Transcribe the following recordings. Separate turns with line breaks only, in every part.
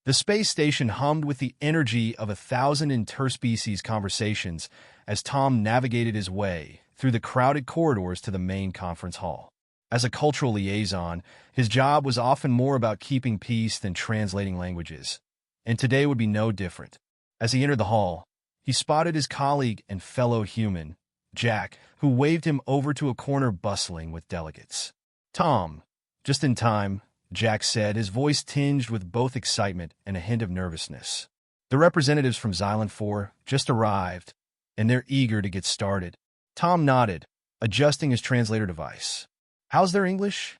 The space station hummed with the energy of 1,000 interspecies conversations as Tom navigated his way through the crowded corridors to the main conference hall. As a cultural liaison, his job was often more about keeping peace than translating languages, and today would be no different. As he entered the hall, he spotted his colleague and fellow human, Jack, who waved him over to a corner bustling with delegates. "Tom, just in time," Jack said, his voice tinged with both excitement and a hint of nervousness. "The representatives from Xylem 4 just arrived, and they're eager to get started." Tom nodded, adjusting his translator device. "How's their English?"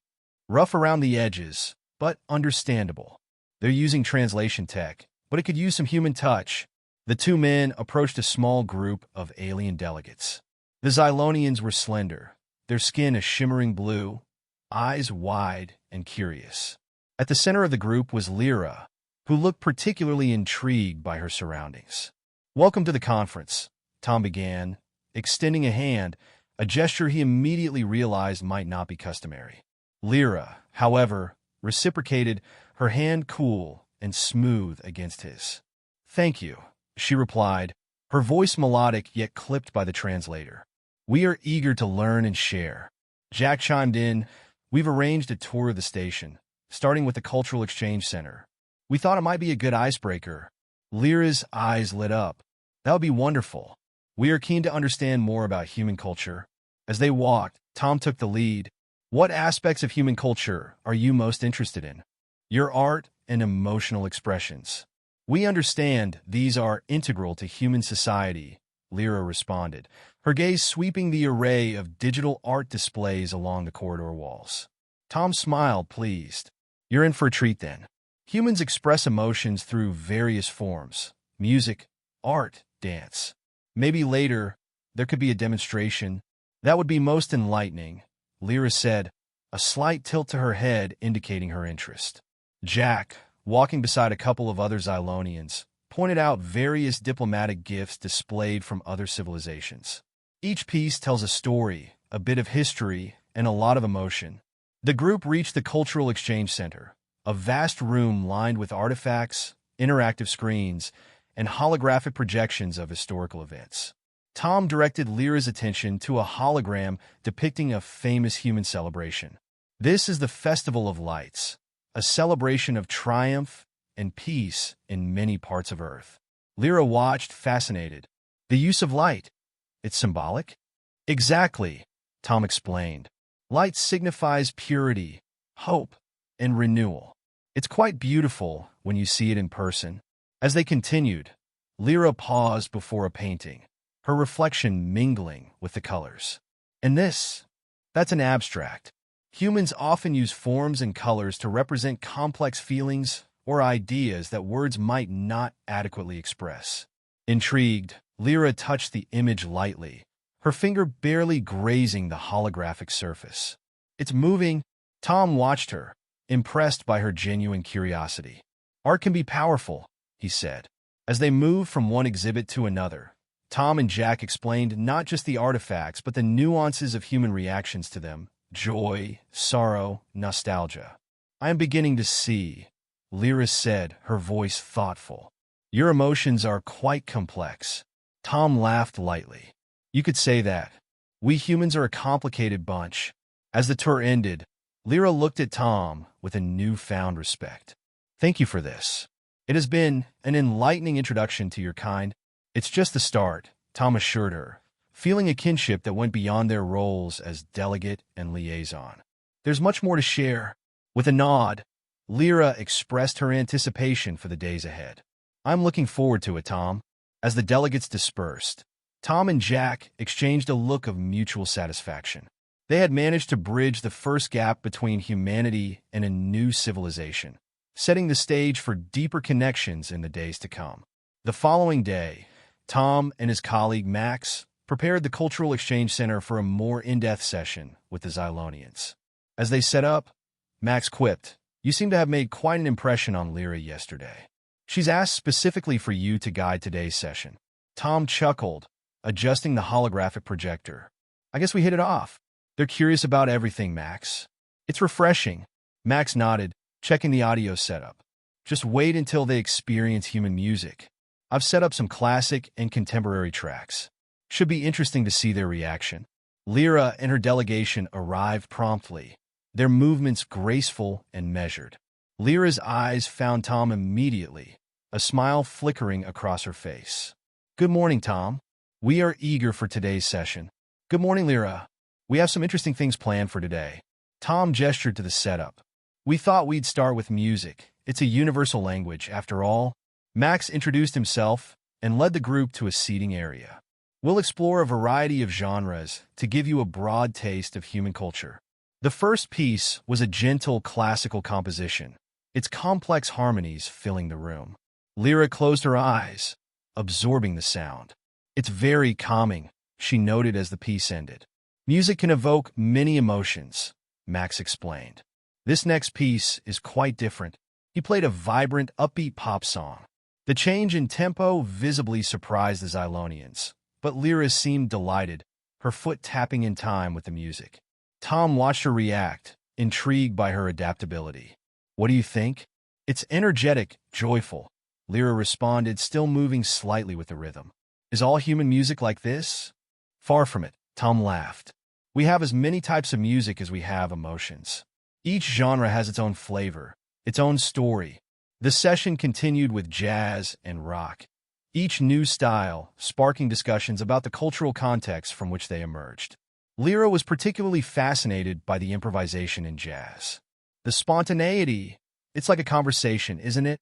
"Rough around the edges, but understandable. They're using translation tech, but it could use some human touch." The two men approached a small group of alien delegates. The Xylonians were slender, their skin a shimmering blue, eyes wide and curious. At the center of the group was Lyra, who looked particularly intrigued by her surroundings. "Welcome to the conference," Tom began, extending a hand, a gesture he immediately realized might not be customary. Lyra, however, reciprocated, her hand cool and smooth against his. "Thank you," she replied, her voice melodic yet clipped by the translator. "We are eager to learn and share." Jack chimed in, "We've arranged a tour of the station, starting with the Cultural Exchange Center. We thought it might be a good icebreaker." Lyra's eyes lit up. "That would be wonderful. We are keen to understand more about human culture." As they walked, Tom took the lead. "What aspects of human culture are you most interested in?" "Your art and emotional expressions. We understand these are integral to human society," Lyra responded, her gaze sweeping the array of digital art displays along the corridor walls. Tom smiled, pleased. "You're in for a treat then. Humans express emotions through various forms: music, art, dance. Maybe later there could be a demonstration." "That would be most enlightening," Lyra said, a slight tilt to her head indicating her interest. Jack, walking beside a couple of other Xylonians, pointed out various diplomatic gifts displayed from other civilizations. Each piece tells a story, a bit of history, and a lot of emotion. The group reached the Cultural Exchange Center, a vast room lined with artifacts, interactive screens, and holographic projections of historical events. Tom directed Lyra's attention to a hologram depicting a famous human celebration. "This is the Festival of Lights, a celebration of triumph and peace in many parts of Earth." Lyra watched, fascinated. "The use of light. It's symbolic?" "Exactly," Tom explained. "Light signifies purity, hope, and renewal. It's quite beautiful when you see it in person." As they continued, Lyra paused before a painting, her reflection mingling with the colors. "And that's an abstract. Humans often use forms and colors to represent complex feelings or ideas that words might not adequately express." Intrigued, Lyra touched the image lightly, her finger barely grazing the holographic surface. "It's moving." Tom watched her, impressed by her genuine curiosity. "Art can be powerful," he said. As they moved from one exhibit to another, Tom and Jack explained not just the artifacts but the nuances of human reactions to them: joy, sorrow, nostalgia. "I am beginning to see," Lyra said, her voice thoughtful. "Your emotions are quite complex." Tom laughed lightly. "You could say that. We humans are a complicated bunch." As the tour ended, Lyra looked at Tom with a newfound respect. "Thank you for this. It has been an enlightening introduction to your kind." "It's just the start," Tom assured her, feeling a kinship that went beyond their roles as delegate and liaison. "There's much more to share." With a nod, Lyra expressed her anticipation for the days ahead. "I'm looking forward to it, Tom." As the delegates dispersed, Tom and Jack exchanged a look of mutual satisfaction. They had managed to bridge the first gap between humanity and a new civilization, setting the stage for deeper connections in the days to come. The following day, Tom and his colleague Max prepared the Cultural Exchange Center for a more in-depth session with the Xylonians. As they set up, Max quipped, "You seem to have made quite an impression on Lyra yesterday. She's asked specifically for you to guide today's session." Tom chuckled, adjusting the holographic projector. "I guess we hit it off. They're curious about everything, Max." "It's refreshing." Max nodded, checking the audio setup. Just wait until they experience human music. I've set up some classic and contemporary tracks. Should be interesting to see their reaction. Lyra and her delegation arrived promptly, their movements graceful and measured. Lyra's eyes found Tom immediately, a smile flickering across her face. "Good morning, Tom. We are eager for today's session." "Good morning, Lyra. We have some interesting things planned for today." Tom gestured to the setup. "We thought we'd start with music. It's a universal language, after all." Max introduced himself and led the group to a seating area. "We'll explore a variety of genres to give you a broad taste of human culture." The first piece was a gentle classical composition, its complex harmonies filling the room. Lyra closed her eyes, absorbing the sound. "It's very calming," she noted as the piece ended. "Music can evoke many emotions," Max explained. "This next piece is quite different." He played a vibrant, upbeat pop song. The change in tempo visibly surprised the Xylonians, but Lyra seemed delighted, her foot tapping in time with the music. Tom watched her react, intrigued by her adaptability. "What do you think?" "It's energetic, joyful," Lyra responded, still moving slightly with the rhythm. "Is all human music like this?" "Far from it," Tom laughed. "We have as many types of music as we have emotions. Each genre has its own flavor, its own story." The session continued with jazz and rock, each new style sparking discussions about the cultural context from which they emerged. Lyra was particularly fascinated by the improvisation in jazz. "The spontaneity, it's like a conversation, isn't it?"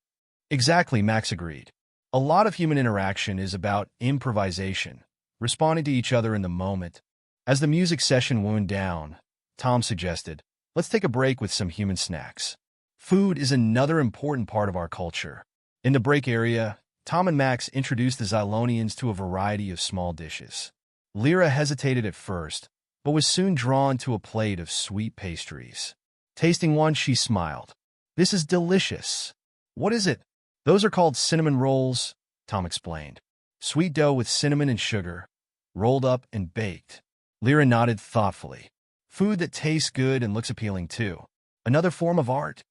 "Exactly," Max agreed. "A lot of human interaction is about improvisation, responding to each other in the moment." As the music session wound down, Tom suggested, "Let's take a break with some human snacks." Food is another important part of our culture. In the break area, Tom and Max introduced the Xylonians to a variety of small dishes. Lyra hesitated at first, but was soon drawn to a plate of sweet pastries. Tasting one, she smiled. "This is delicious." "What is it?" "Those are called cinnamon rolls," Tom explained. "Sweet dough with cinnamon and sugar, rolled up and baked." Lyra nodded thoughtfully. "Food that tastes good and looks appealing too. Another form of art."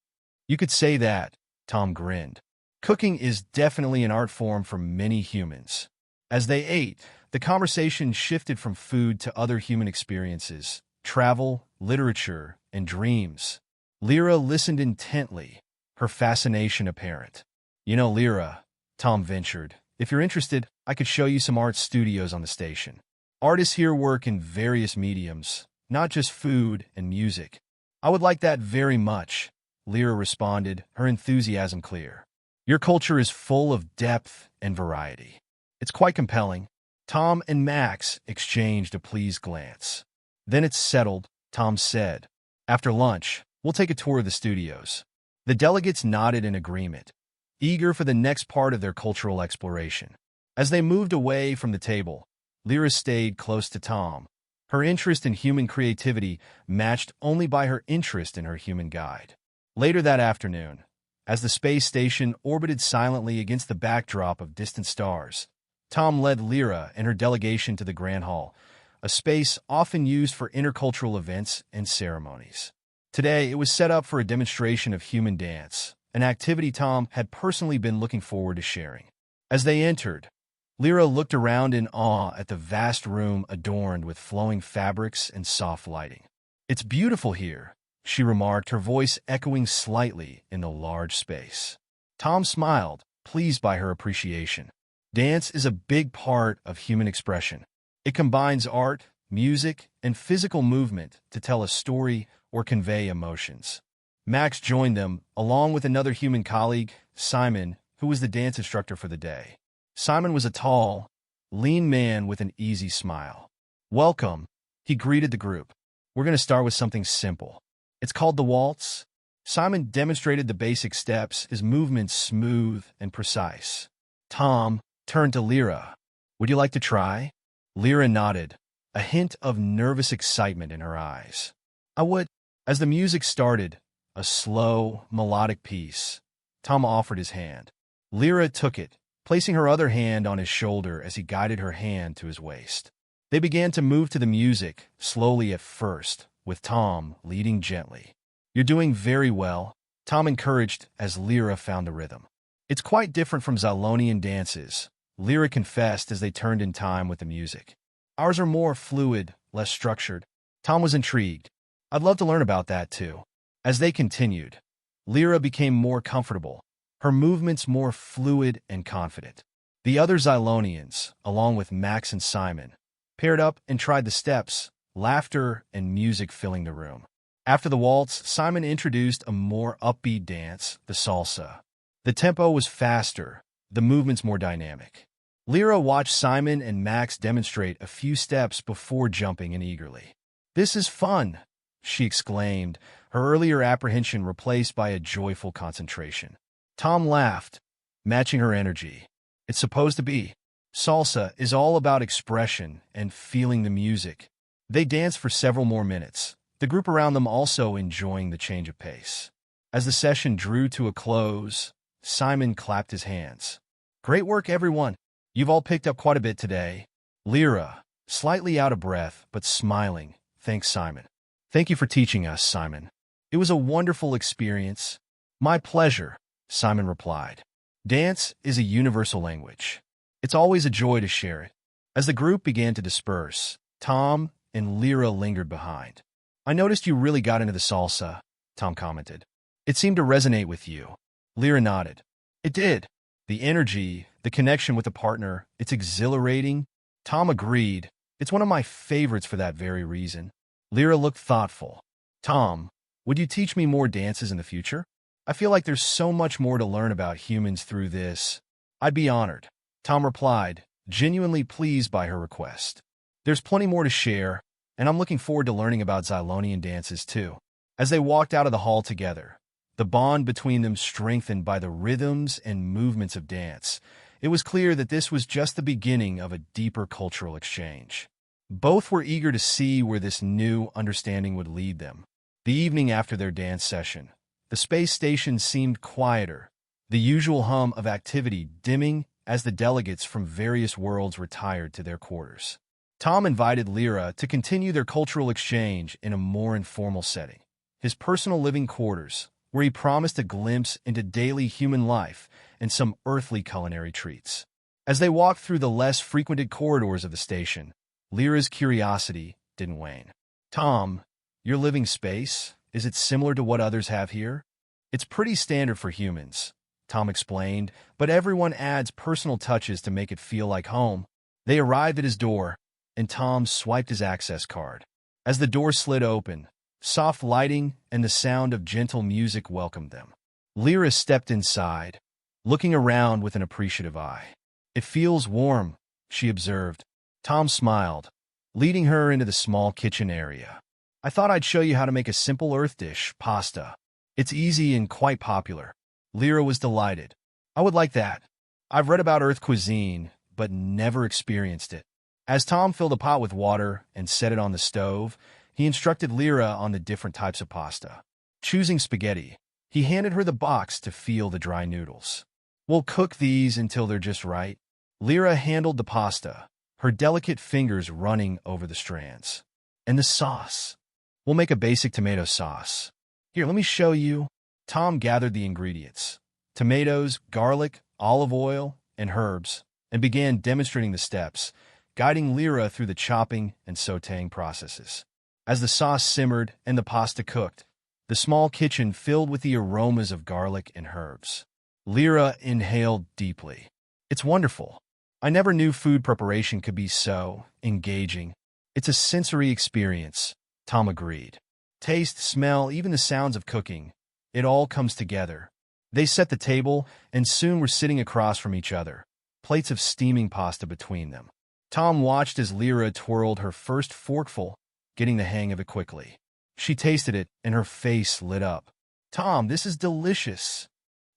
"You could say that," Tom grinned. "Cooking is definitely an art form for many humans." As they ate, the conversation shifted from food to other human experiences, travel, literature, and dreams. Lyra listened intently, her fascination apparent. "You know, Lyra," Tom ventured, "if you're interested, I could show you some art studios on the station. Artists here work in various mediums, not just food and music." "I would like that very much," Lyra responded, her enthusiasm clear. "Your culture is full of depth and variety. It's quite compelling." Tom and Max exchanged a pleased glance. "Then it's settled," Tom said. "After lunch, we'll take a tour of the studios." The delegates nodded in agreement, eager for the next part of their cultural exploration. As they moved away from the table, Lyra stayed close to Tom, her interest in human creativity matched only by her interest in her human guide. Later that afternoon, as the space station orbited silently against the backdrop of distant stars, Tom led Lyra and her delegation to the Grand Hall, a space often used for intercultural events and ceremonies. Today, it was set up for a demonstration of human dance, an activity Tom had personally been looking forward to sharing. As they entered, Lyra looked around in awe at the vast room adorned with flowing fabrics and soft lighting. "It's beautiful here," she remarked, her voice echoing slightly in the large space. Tom smiled, pleased by her appreciation. Dance is a big part of human expression. It combines art, music, and physical movement to tell a story or convey emotions. Max joined them, along with another human colleague, Simon, who was the dance instructor for the day. Simon was a tall, lean man with an easy smile. "Welcome," he greeted the group. "We're going to start with something simple. It's called the waltz." Simon demonstrated the basic steps, his movements smooth and precise. Tom turned to Lyra. "Would you like to try?" Lyra nodded, a hint of nervous excitement in her eyes. "I would." As the music started, a slow, melodic piece, Tom offered his hand. Lyra took it, placing her other hand on his shoulder as he guided her hand to his waist. They began to move to the music, slowly at first, with Tom leading gently. "You're doing very well," Tom encouraged as Lyra found the rhythm. It's quite different from Zylonian dances, Lyra confessed as they turned in time with the music. Ours are more fluid, less structured. Tom was intrigued. I'd love to learn about that too. As they continued, Lyra became more comfortable, her movements more fluid and confident. The other Zylonians, along with Max and Simon, paired up and tried the steps, laughter and music filling the room. After the waltz, Simon introduced a more upbeat dance, the salsa. The tempo was faster, the movements more dynamic. Lyra watched Simon and Max demonstrate a few steps before jumping in eagerly. "This is fun," she exclaimed, her earlier apprehension replaced by a joyful concentration. Tom laughed, matching her energy. "It's supposed to be. Salsa is all about expression and feeling the music." They danced for several more minutes, the group around them also enjoying the change of pace. As the session drew to a close, Simon clapped his hands. "Great work, everyone. You've all picked up quite a bit today." Lyra, slightly out of breath but smiling, thanked Simon. "Thank you for teaching us, Simon. It was a wonderful experience." "My pleasure," Simon replied. "Dance is a universal language. It's always a joy to share it." As the group began to disperse, Tom and Lyra lingered behind. "I noticed you really got into the salsa," Tom commented. "It seemed to resonate with you." Lyra nodded. "It did. The energy, the connection with a partner, it's exhilarating." Tom agreed. "It's one of my favorites for that very reason." Lyra looked thoughtful. "Tom, would you teach me more dances in the future? I feel like there's so much more to learn about humans through this." "I'd be honored," Tom replied, genuinely pleased by her request. "There's plenty more to share, and I'm looking forward to learning about Zylonian dances too." As they walked out of the hall together, the bond between them strengthened by the rhythms and movements of dance. It was clear that this was just the beginning of a deeper cultural exchange. Both were eager to see where this new understanding would lead them. The evening after their dance session, the space station seemed quieter, the usual hum of activity dimming as the delegates from various worlds retired to their quarters. Tom invited Lyra to continue their cultural exchange in a more informal setting, his personal living quarters, where he promised a glimpse into daily human life and some earthly culinary treats. As they walked through the less frequented corridors of the station, Lyra's curiosity didn't wane. "Tom, your living space, is it similar to what others have here?" "It's pretty standard for humans," Tom explained, "but everyone adds personal touches to make it feel like home." They arrived at his door, and Tom swiped his access card. As the door slid open, soft lighting and the sound of gentle music welcomed them. Lyra stepped inside, looking around with an appreciative eye. "It feels warm," she observed. Tom smiled, leading her into the small kitchen area. "I thought I'd show you how to make a simple earth dish, pasta. It's easy and quite popular." Lyra was delighted. "I would like that. I've read about earth cuisine, but never experienced it." As Tom filled a pot with water and set it on the stove, he instructed Lyra on the different types of pasta. Choosing spaghetti, he handed her the box to feel the dry noodles. "We'll cook these until they're just right." Lyra handled the pasta, her delicate fingers running over the strands. "And the sauce. We'll make a basic tomato sauce. Here, let me show you." Tom gathered the ingredients, tomatoes, garlic, olive oil, and herbs, and began demonstrating the steps, guiding Lyra through the chopping and sautéing processes. As the sauce simmered and the pasta cooked, the small kitchen filled with the aromas of garlic and herbs. Lyra inhaled deeply. "It's wonderful. I never knew food preparation could be so engaging." "It's a sensory experience," Tom agreed. "Taste, smell, even the sounds of cooking. It all comes together." They set the table and soon were sitting across from each other, plates of steaming pasta between them. Tom watched as Lyra twirled her first forkful, getting the hang of it quickly. She tasted it, and her face lit up. "Tom, this is delicious."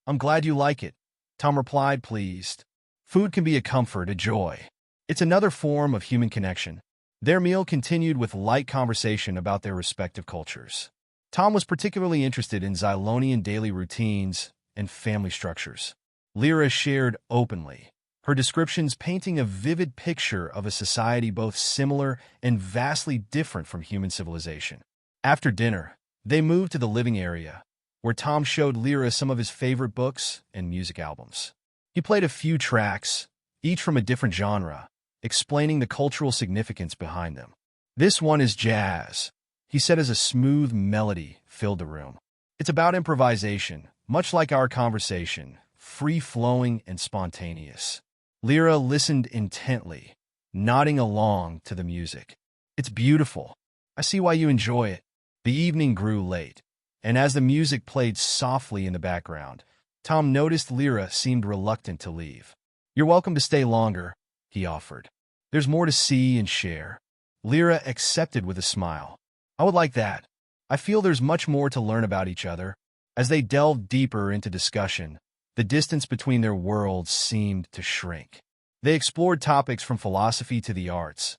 "I'm glad you like it," Tom replied, pleased. Food can be a comfort, a joy. It's another form of human connection. Their meal continued with light conversation about their respective cultures. Tom was particularly interested in Zylonian daily routines and family structures. Lyra shared openly, her descriptions painting a vivid picture of a society both similar and vastly different from human civilization. After dinner, they moved to the living area, where Tom showed Lyra some of his favorite books and music albums. He played a few tracks, each from a different genre, explaining the cultural significance behind them. "This one is jazz," he said as a smooth melody filled the room. "It's about improvisation, much like our conversation, free-flowing and spontaneous." Lyra listened intently, nodding along to the music. "It's beautiful. I see why you enjoy it." The evening grew late, and as the music played softly in the background, Tom noticed Lyra seemed reluctant to leave. "You're welcome to stay longer," he offered. "There's more to see and share." Lyra accepted with a smile. "I would like that. I feel there's much more to learn about each other." As they delved deeper into discussion, the distance between their worlds seemed to shrink. They explored topics from philosophy to the arts,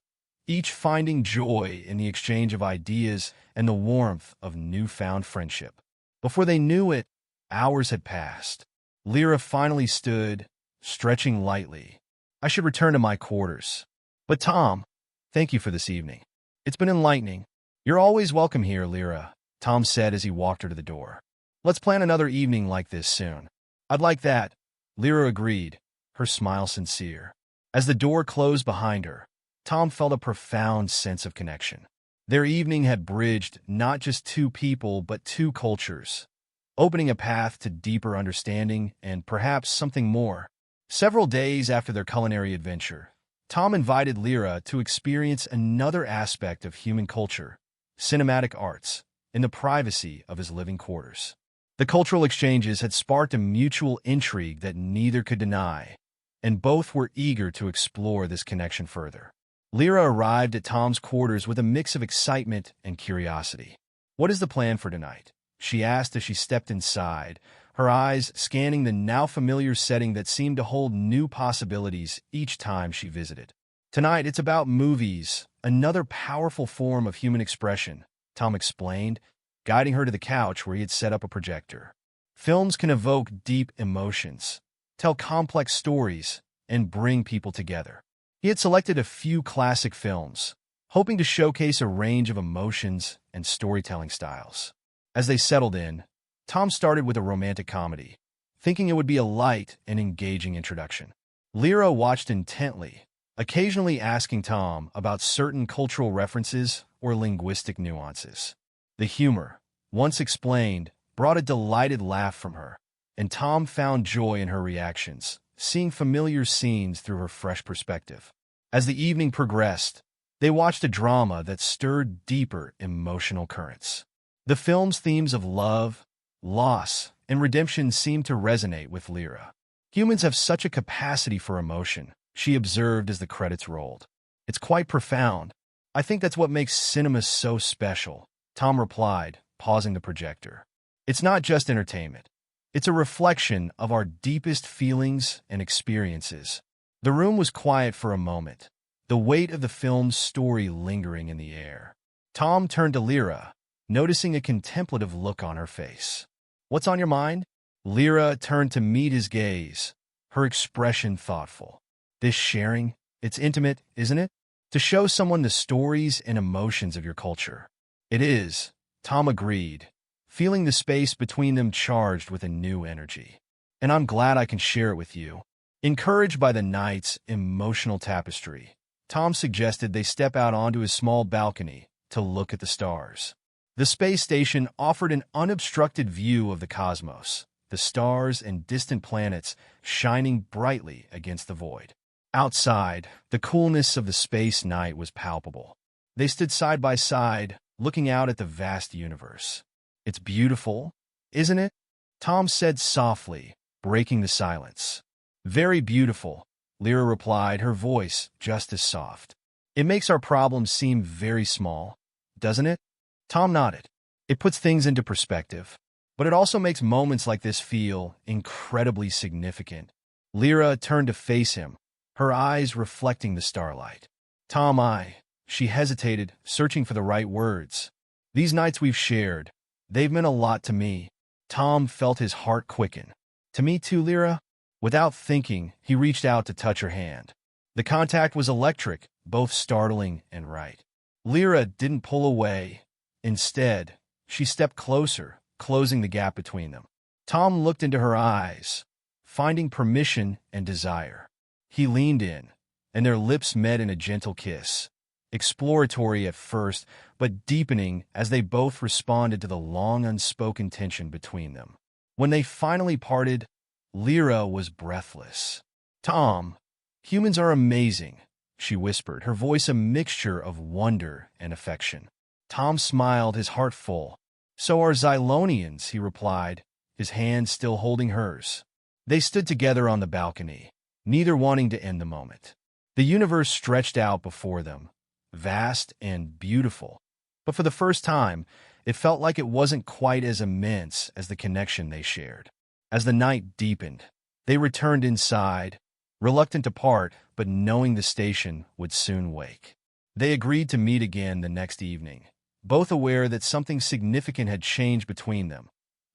each finding joy in the exchange of ideas and the warmth of newfound friendship. Before they knew it, hours had passed. Lyra finally stood, stretching lightly. "I should return to my quarters. But Tom, thank you for this evening. It's been enlightening." "You're always welcome here, Lyra," Tom said as he walked her to the door. "Let's plan another evening like this soon." "I'd like that," Lyra agreed, her smile sincere. As the door closed behind her, Tom felt a profound sense of connection. Their evening had bridged not just two people but two cultures, opening a path to deeper understanding and perhaps something more. Several days after their culinary adventure, Tom invited Lyra to experience another aspect of human culture, cinematic arts, in the privacy of his living quarters. The cultural exchanges had sparked a mutual intrigue that neither could deny, and both were eager to explore this connection further. Lyra arrived at Tom's quarters with a mix of excitement and curiosity. "What is the plan for tonight?" she asked as she stepped inside, her eyes scanning the now familiar setting that seemed to hold new possibilities each time she visited. "Tonight, it's about movies, another powerful form of human expression," Tom explained, guiding her to the couch where he had set up a projector. "Films can evoke deep emotions, tell complex stories, and bring people together." He had selected a few classic films, hoping to showcase a range of emotions and storytelling styles. As they settled in, Tom started with a romantic comedy, thinking it would be a light and engaging introduction. Lyra watched intently, occasionally asking Tom about certain cultural references or linguistic nuances. The humor, once explained, brought a delighted laugh from her, and Tom found joy in her reactions, seeing familiar scenes through her fresh perspective. As the evening progressed, they watched a drama that stirred deeper emotional currents. The film's themes of love, loss, and redemption seemed to resonate with Lyra. "Humans have such a capacity for emotion," she observed as the credits rolled. "It's quite profound. I think that's what makes cinema so special," Tom replied, pausing the projector. "It's not just entertainment. It's a reflection of our deepest feelings and experiences." The room was quiet for a moment, the weight of the film's story lingering in the air. Tom turned to Lyra, noticing a contemplative look on her face. "What's on your mind?" Lyra turned to meet his gaze, her expression thoughtful. "This sharing, it's intimate, isn't it? To show someone the stories and emotions of your culture." "It is," Tom agreed, feeling the space between them charged with a new energy. "And I'm glad I can share it with you." Encouraged by the night's emotional tapestry, Tom suggested they step out onto his small balcony to look at the stars. The space station offered an unobstructed view of the cosmos, the stars and distant planets shining brightly against the void. Outside, the coolness of the space night was palpable. They stood side by side, looking out at the vast universe. "It's beautiful, isn't it?" Tom said softly, breaking the silence. "Very beautiful," Lyra replied, her voice just as soft. "It makes our problems seem very small, doesn't it?" Tom nodded. "It puts things into perspective, but it also makes moments like this feel incredibly significant." Lyra turned to face him, her eyes reflecting the starlight. She hesitated, searching for the right words. "These nights we've shared, they've meant a lot to me." Tom felt his heart quicken. "To me too, Lyra." Without thinking, he reached out to touch her hand. The contact was electric, both startling and right. Lyra didn't pull away. Instead, she stepped closer, closing the gap between them. Tom looked into her eyes, finding permission and desire. He leaned in, and their lips met in a gentle kiss, exploratory at first, but deepening as they both responded to the long unspoken tension between them. When they finally parted, Lyra was breathless. "Tom, humans are amazing," she whispered, her voice a mixture of wonder and affection. Tom smiled, his heart full. "So are Xylonians," he replied, his hand still holding hers. They stood together on the balcony, neither wanting to end the moment. The universe stretched out before them, vast and beautiful. But for the first time, it felt like it wasn't quite as immense as the connection they shared. As the night deepened, they returned inside, reluctant to part, but knowing the station would soon wake. They agreed to meet again the next evening, both aware that something significant had changed between them.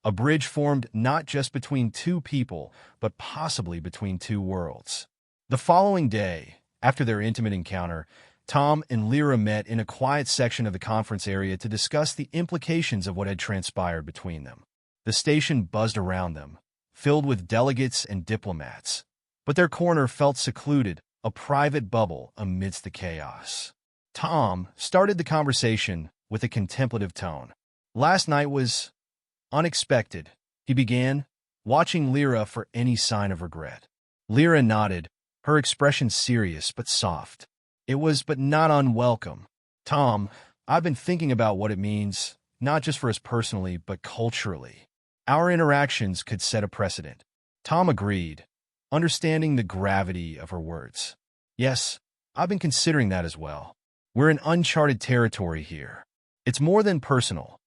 A bridge formed not just between two people, but possibly between two worlds. The following day, after their intimate encounter, Tom and Lyra met in a quiet section of the conference area to discuss the implications of what had transpired between them. The station buzzed around them, filled with delegates and diplomats, but their corner felt secluded, a private bubble amidst the chaos. Tom started the conversation with a contemplative tone. "Last night was unexpected," he began, watching Lyra for any sign of regret. Lyra nodded, her expression serious but soft. "It was, but not unwelcome. Tom, I've been thinking about what it means, not just for us personally, but culturally. Our interactions could set a precedent." Tom agreed, understanding the gravity of her words. "Yes, I've been considering that as well. We're in uncharted territory here. It's more than personal.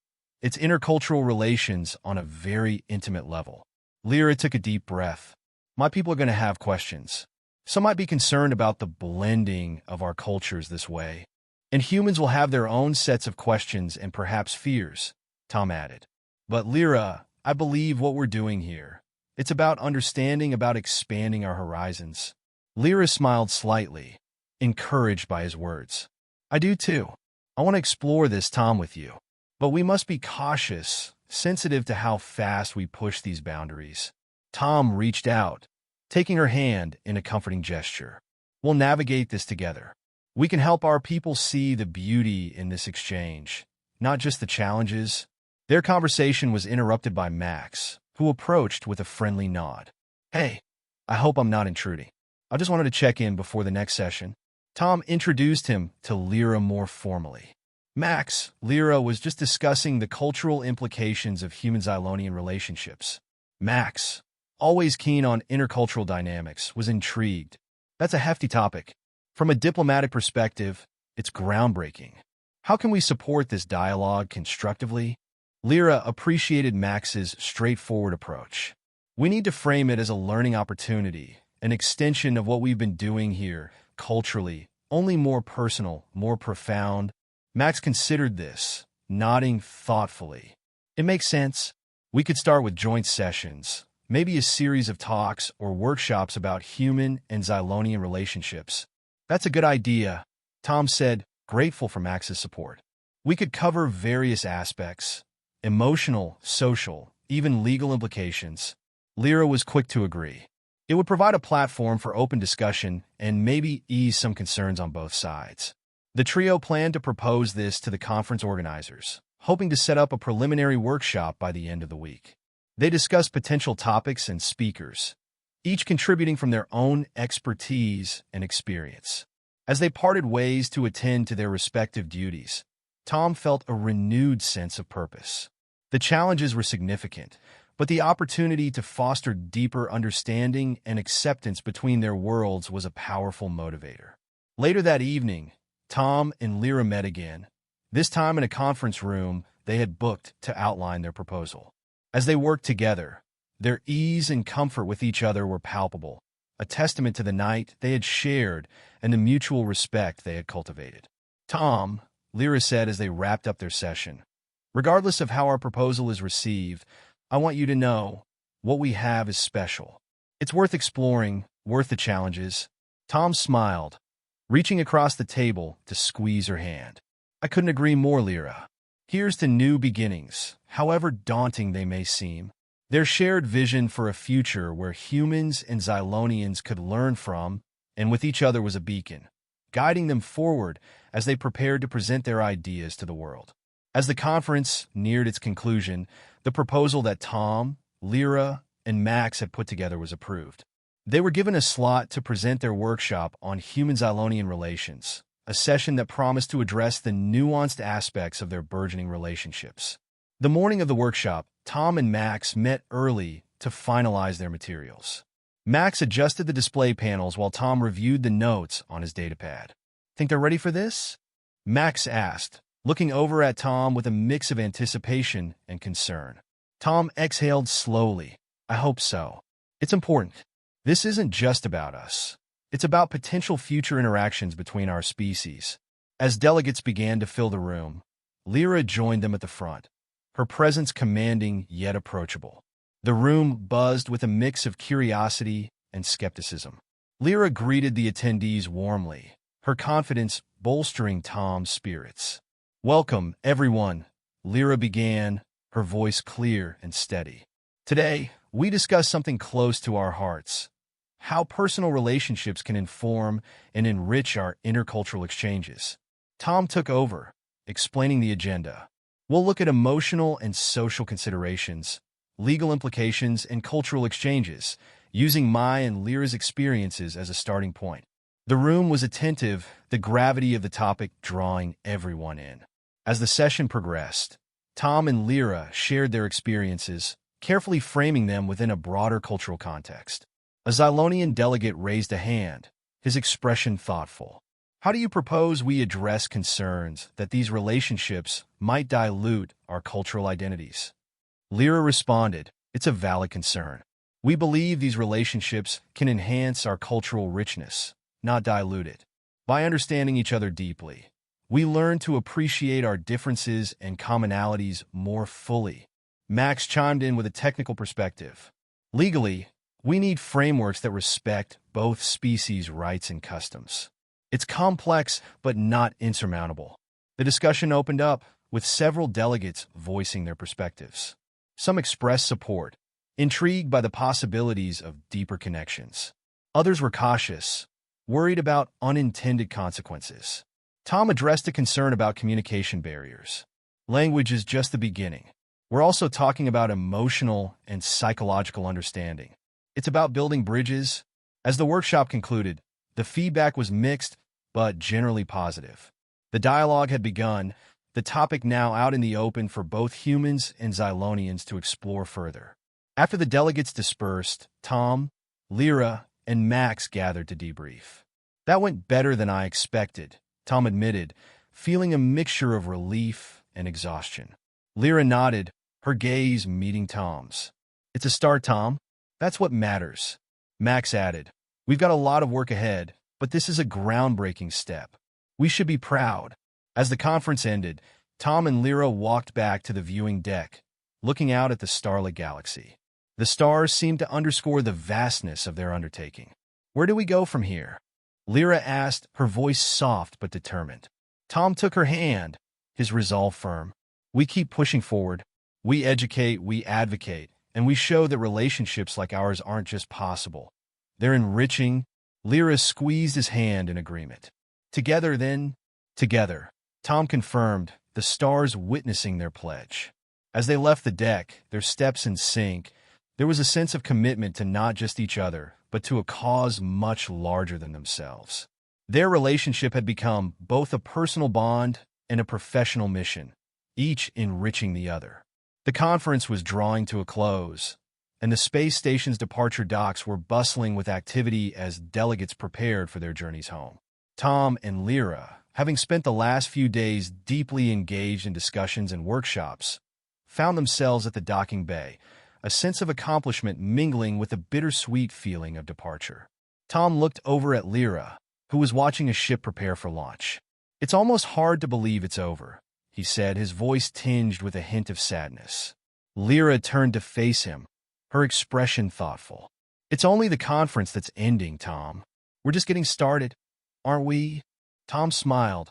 It's intercultural relations on a very intimate level." Lyra took a deep breath. "My people are going to have questions. Some might be concerned about the blending of our cultures this way. And humans will have their own sets of questions and perhaps fears," Tom added. "But Lyra, I believe what we're doing here. It's about understanding, about expanding our horizons." Lyra smiled slightly, encouraged by his words. "I do too. I want to explore this, Tom, with you. But we must be cautious, sensitive to how fast we push these boundaries." Tom reached out, taking her hand in a comforting gesture. "We'll navigate this together. We can help our people see the beauty in this exchange, not just the challenges." Their conversation was interrupted by Max, who approached with a friendly nod. "Hey, I hope I'm not intruding. I just wanted to check in before the next session." Tom introduced him to Lyra more formally. Max, Lyra was just discussing the cultural implications of human-Xylonian relationships. Max, always keen on intercultural dynamics, was intrigued. "That's a hefty topic. From a diplomatic perspective, it's groundbreaking. How can we support this dialogue constructively?" Lyra appreciated Max's straightforward approach. "We need to frame it as a learning opportunity, an extension of what we've been doing here, culturally, only more personal, more profound." Max considered this, nodding thoughtfully. "It makes sense. We could start with joint sessions, maybe a series of talks or workshops about human and Xylonian relationships." "That's a good idea," Tom said, grateful for Max's support. "We could cover various aspects, emotional, social, even legal implications." Lyra was quick to agree. It would provide a platform for open discussion and maybe ease some concerns on both sides. The trio planned to propose this to the conference organizers, hoping to set up a preliminary workshop by the end of the week. They discussed potential topics and speakers, each contributing from their own expertise and experience. As they parted ways to attend to their respective duties, Tom felt a renewed sense of purpose. The challenges were significant, but the opportunity to foster deeper understanding and acceptance between their worlds was a powerful motivator. Later that evening, Tom and Lyra met again, this time in a conference room they had booked to outline their proposal. As they worked together, their ease and comfort with each other were palpable, a testament to the night they had shared and the mutual respect they had cultivated. "Tom," Lyra said as they wrapped up their session, "regardless of how our proposal is received, I want you to know what we have is special. It's worth exploring, worth the challenges." Tom smiled, reaching across the table to squeeze her hand. "I couldn't agree more, Lyra." Here's to new beginnings, however daunting they may seem. Their shared vision for a future where humans and Xylonians could learn from and with each other was a beacon, guiding them forward as they prepared to present their ideas to the world. As the conference neared its conclusion, the proposal that Tom, Lyra, and Max had put together was approved. They were given a slot to present their workshop on human-Xylonian relations, a session that promised to address the nuanced aspects of their burgeoning relationships. The morning of the workshop, Tom and Max met early to finalize their materials. Max adjusted the display panels while Tom reviewed the notes on his datapad. "Think they're ready for this?" Max asked, looking over at Tom with a mix of anticipation and concern. Tom exhaled slowly. "I hope so. It's important. This isn't just about us. It's about potential future interactions between our species." As delegates began to fill the room, Lyra joined them at the front, her presence commanding yet approachable. The room buzzed with a mix of curiosity and skepticism. Lyra greeted the attendees warmly, her confidence bolstering Tom's spirits. "Welcome, everyone," Lyra began, her voice clear and steady. "Today, we discuss something close to our hearts: how personal relationships can inform and enrich our intercultural exchanges." Tom took over, explaining the agenda. "We'll look at emotional and social considerations, legal implications, and cultural exchanges, using my and Lyra's experiences as a starting point." The room was attentive, the gravity of the topic drawing everyone in. As the session progressed, Tom and Lyra shared their experiences, carefully framing them within a broader cultural context. A Xylonian delegate raised a hand, his expression thoughtful. "How do you propose we address concerns that these relationships might dilute our cultural identities?" Lyra responded, "It's a valid concern. We believe these relationships can enhance our cultural richness, not dilute it. By understanding each other deeply, we learn to appreciate our differences and commonalities more fully." Max chimed in with a technical perspective. "Legally, we need frameworks that respect both species' rights and customs. It's complex, but not insurmountable." The discussion opened up, with several delegates voicing their perspectives. Some expressed support, intrigued by the possibilities of deeper connections. Others were cautious, worried about unintended consequences. Tom addressed a concern about communication barriers. "Language is just the beginning. We're also talking about emotional and psychological understanding. It's about building bridges." As the workshop concluded, the feedback was mixed, but generally positive. The dialogue had begun, the topic now out in the open for both humans and Xylonians to explore further. After the delegates dispersed, Tom, Lyra, and Max gathered to debrief. "That went better than I expected," Tom admitted, feeling a mixture of relief and exhaustion. Lyra nodded, her gaze meeting Tom's. "It's a start, Tom. That's what matters." Max added, "We've got a lot of work ahead, but this is a groundbreaking step. We should be proud." As the conference ended, Tom and Lyra walked back to the viewing deck, looking out at the starlit galaxy. The stars seemed to underscore the vastness of their undertaking. "Where do we go from here?" Lyra asked, her voice soft but determined. Tom took her hand, his resolve firm. "We keep pushing forward. We educate, we advocate, and we show that relationships like ours aren't just possible. They're enriching." Lyra squeezed his hand in agreement. "Together, then?" "Together," Tom confirmed, the stars witnessing their pledge. As they left the deck, their steps in sync, there was a sense of commitment to not just each other, but to a cause much larger than themselves. Their relationship had become both a personal bond and a professional mission, each enriching the other. The conference was drawing to a close, and the space station's departure docks were bustling with activity as delegates prepared for their journeys home. Tom and Lyra, having spent the last few days deeply engaged in discussions and workshops, found themselves at the docking bay, a sense of accomplishment mingling with a bittersweet feeling of departure. Tom looked over at Lyra, who was watching a ship prepare for launch. "It's almost hard to believe it's over," he said, his voice tinged with a hint of sadness. Lyra turned to face him, her expression thoughtful. "It's only the conference that's ending, Tom. We're just getting started, aren't we?" Tom smiled,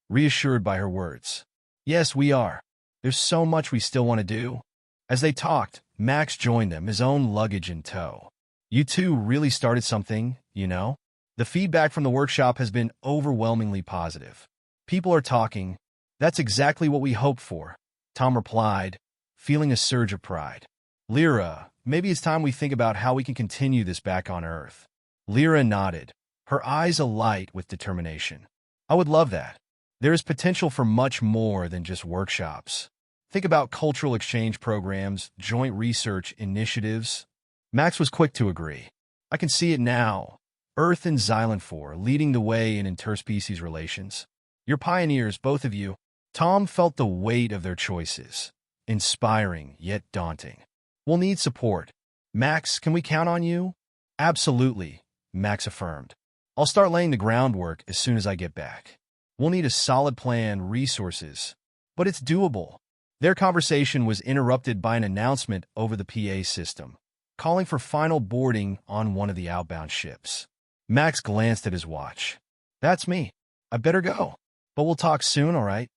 reassured by her words. "Yes, we are. There's so much we still want to do. As they talked, Max joined them, his own luggage in tow. You two really started something, you know? The feedback from the workshop has been overwhelmingly positive. People are talking. That's exactly what we hoped for, Tom replied, feeling a surge of pride. Lyra, maybe it's time we think about how we can continue this back on Earth. Lyra nodded, her eyes alight with determination. I would love that. There is potential for much more than just workshops. Think about cultural exchange programs, joint research initiatives. Max was quick to agree. I can see it now. Earth and Xylem 4 leading the way in interspecies relations. You're pioneers, both of you. Tom felt the weight of their choices. Inspiring, yet daunting. We'll need support. Max, can we count on you? Absolutely, Max affirmed. I'll start laying the groundwork as soon as I get back. We'll need a solid plan, resources. But it's doable. Their conversation was interrupted by an announcement over the PA system, calling for final boarding on one of the outbound ships. Max glanced at his watch. That's me. I better go. But we'll talk soon, all right?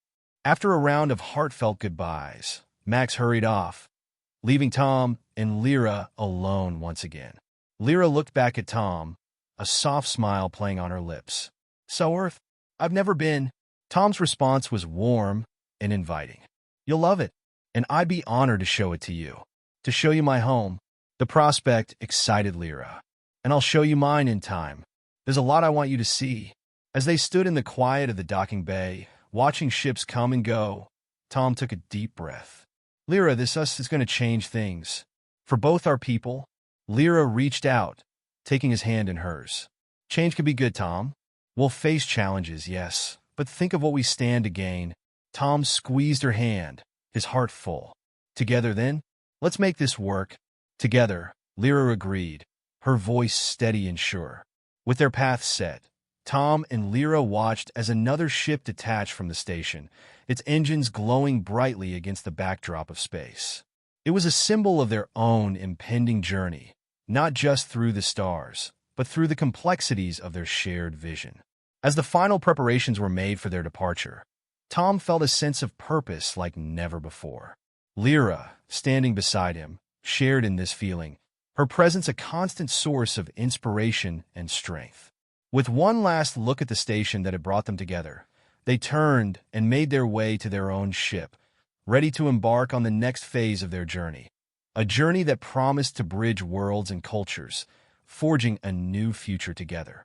After a round of heartfelt goodbyes, Max hurried off, leaving Tom and Lyra alone once again. Lyra looked back at Tom, a soft smile playing on her lips. So, Earth? I've never been. Tom's response was warm and inviting. You'll love it, and I'd be honored to show it to you. To show you my home. The prospect excited Lyra. And I'll show you mine in time. There's a lot I want you to see. As they stood in the quiet of the docking bay, watching ships come and go, Tom took a deep breath. Lyra, this is going to change things. For both our people. Lyra reached out, taking his hand in hers. Change can be good, Tom. We'll face challenges, yes, but think of what we stand to gain. Tom squeezed her hand, his heart full. Together, then? Let's make this work. Together, Lyra agreed, her voice steady and sure. With their paths set, Tom and Lyra watched as another ship detached from the station, its engines glowing brightly against the backdrop of space. It was a symbol of their own impending journey, not just through the stars, but through the complexities of their shared vision. As the final preparations were made for their departure, Tom felt a sense of purpose like never before. Lyra, standing beside him, shared in this feeling, her presence a constant source of inspiration and strength. With one last look at the station that had brought them together, they turned and made their way to their own ship, ready to embark on the next phase of their journey. A journey that promised to bridge worlds and cultures, forging a new future together.